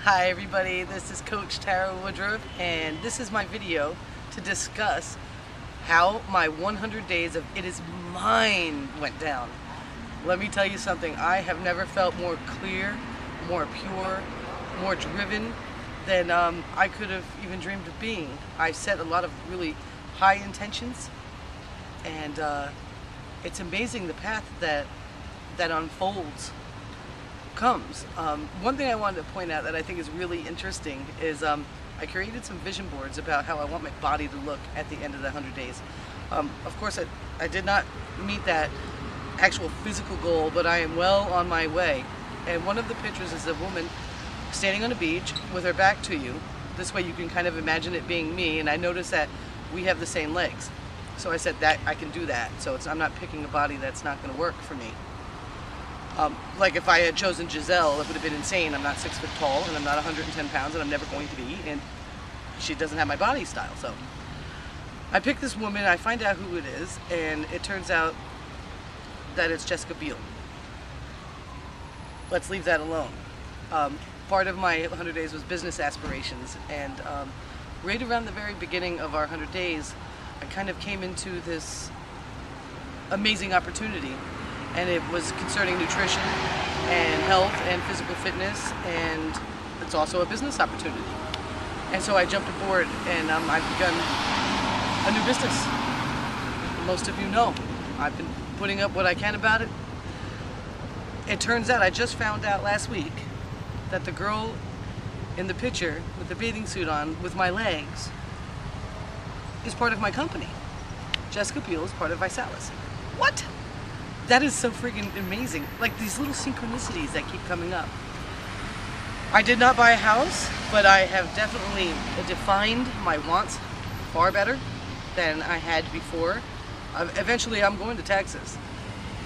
Hi everybody, this is Coach Tara Woodruff, and this is my video to discuss how my 100 days of It Is Mine went down. Let me tell you something, I have never felt more clear, more pure, more driven than I could have even dreamed of being. I set a lot of really high intentions, and it's amazing the path that unfolds. One thing I wanted to point out that I think is really interesting is I created some vision boards about how I want my body to look at the end of the 100 days. Of course, I did not meet that actual physical goal, but I am well on my way. And one of the pictures is a woman standing on a beach with her back to you. This way you can kind of imagine it being me, and I noticed that we have the same legs. So I said that I can do that, so I'm not picking a body that's not going to work for me. Like if I had chosen Giselle, it would have been insane. I'm not 6 foot tall, and I'm not 110 pounds, and I'm never going to be, and she doesn't have my body style. So I pick this woman, I find out who it is, and it turns out that it's Jessica Biel. Let's leave that alone. Part of my 100 days was business aspirations, and right around the very beginning of our 100 days, I kind of came into this amazing opportunity. And it was concerning nutrition and health and physical fitness, and it's also a business opportunity. And so I jumped aboard, and I've begun a new business. Most of you know, I've been putting up what I can about it. It turns out, I just found out last week that the girl in the picture with the bathing suit on with my legs is part of my company. Jessica Biel is part of Visalis. What? That is so freaking amazing. Like these little synchronicities that keep coming up. I did not buy a house, but I have definitely defined my wants far better than I had before. Eventually I'm going to Texas.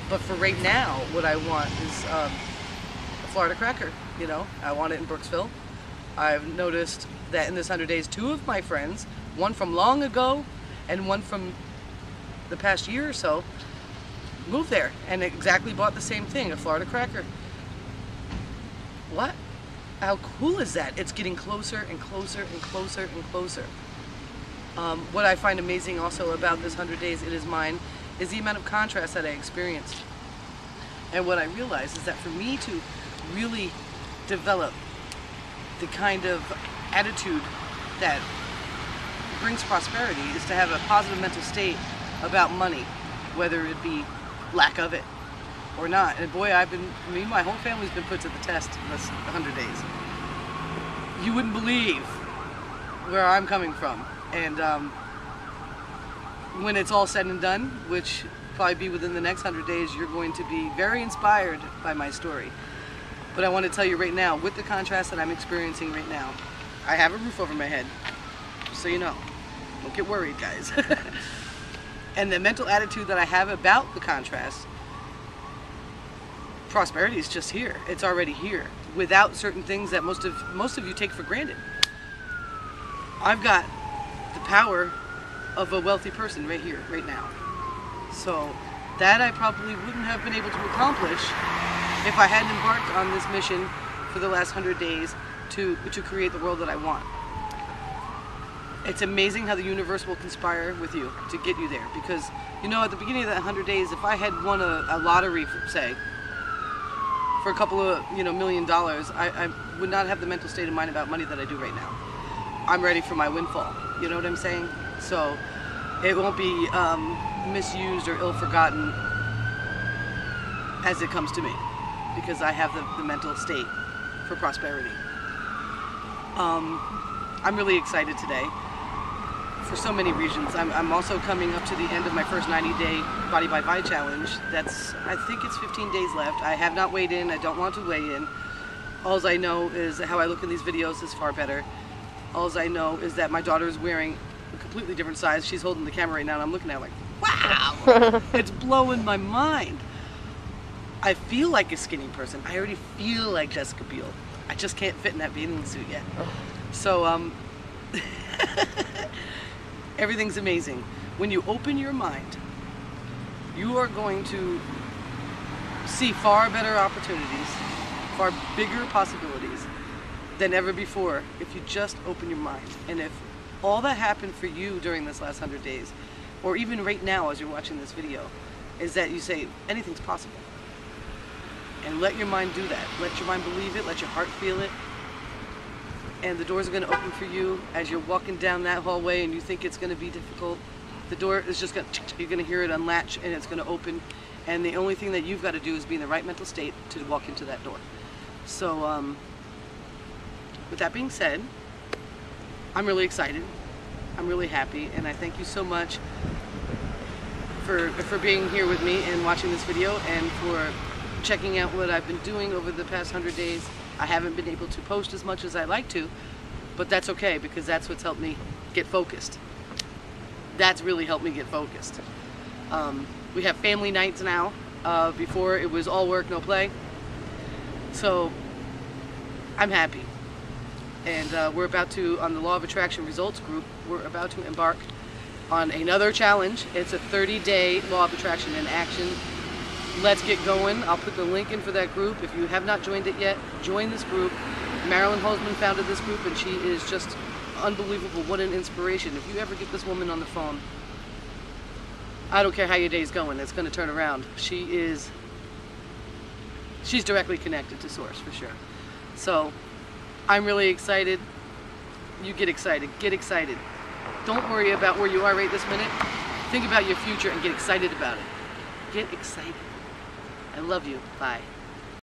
But for right now, what I want is a Florida cracker. You know, I want it in Brooksville. I've noticed that in this 100 days, 2 of my friends, one from long ago and one from the past year or so, moved there and exactly bought the same thing, a Florida cracker. What? How cool is that? It's getting closer and closer and closer and closer. What I find amazing also about this 100 days It Is Mine is the amount of contrast that I experienced. And what I realized is that for me to really develop the kind of attitude that brings prosperity is to have a positive mental state about money, whether it be lack of it or not. And boy, my whole family's been put to the test in this 100 days. You wouldn't believe where I'm coming from. And when it's all said and done, which probably be within the next 100 days, you're going to be very inspired by my story. But I want to tell you right now, with the contrast that I'm experiencing right now, I have a roof over my head, just so you know. Don't get worried, guys. And the mental attitude that I have about the contrast, prosperity is just here. It's already here, without certain things that most of you take for granted. I've got the power of a wealthy person right here, right now. So that I probably wouldn't have been able to accomplish if I hadn't embarked on this mission for the last 100 days to create the world that I want. It's amazing how the universe will conspire with you to get you there, because, you know, at the beginning of that 100 days, if I had won a lottery, say, for a couple of, $1 million, I would not have the mental state of mind about money that I do right now. I'm ready for my windfall, you know what I'm saying? So it won't be misused or ill-forgotten as it comes to me, because I have the mental state for prosperity. I'm really excited today for so many reasons. I'm also coming up to the end of my first 90-day Body by Vi challenge. I think it's 15 days left. I have not weighed in. I don't want to weigh in. All I know is how I look in these videos is far better. All I know is that my daughter is wearing a completely different size. She's holding the camera right now, and I'm looking at her like, wow! It's blowing my mind. I feel like a skinny person. I already feel like Jessica Biel. I just can't fit in that bathing suit yet. So, everything's amazing. When you open your mind, you are going to see far better opportunities, far bigger possibilities, than ever before if you just open your mind. And if all that happened for you during this last 100 days, or even right now as you're watching this video, is that you say anything's possible. And let your mind do that. Let your mind believe it, let your heart feel it. And the doors are going to open for you as you're walking down that hallway and you think it's going to be difficult. The door is just going to, you're going to hear it unlatch and it's going to open. And the only thing that you've got to do is be in the right mental state to walk into that door. So, with that being said, I'm really excited. I'm really happy, and I thank you so much for being here with me and watching this video and for checking out what I've been doing over the past 100 days. I haven't been able to post as much as I like to, but that's okay because that's what's helped me get focused. That's really helped me get focused. We have family nights now. Before it was all work, no play. So I'm happy. And we're about to, on the Law of Attraction Results group, we're about to embark on another challenge. It's a 30-day Law of Attraction in action. Let's get going. I'll put the link in for that group. If you have not joined it yet, join this group. Marilyn Holzman founded this group and she is just unbelievable. What an inspiration. If you ever get this woman on the phone, I don't care how your day's going, it's going to turn around. She's directly connected to Source for sure. So I'm really excited. You get excited. Get excited. Don't worry about where you are right this minute. Think about your future and get excited about it. Get excited. I love you. Bye.